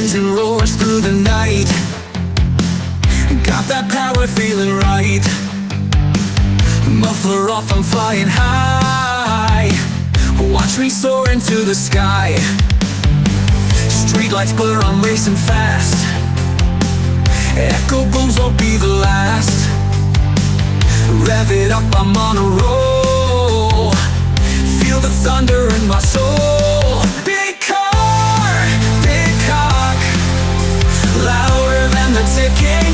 engine roars through the night. Got that power feeling right. Muffler off, I'm flying high. Watch me soar into the sky. Streetlights blur, I'm racing fast. Echo booms won't be the last. Rev it up, I'm on a roll. Feel the thunder in my soul. Big car, big cock, louder than the ticking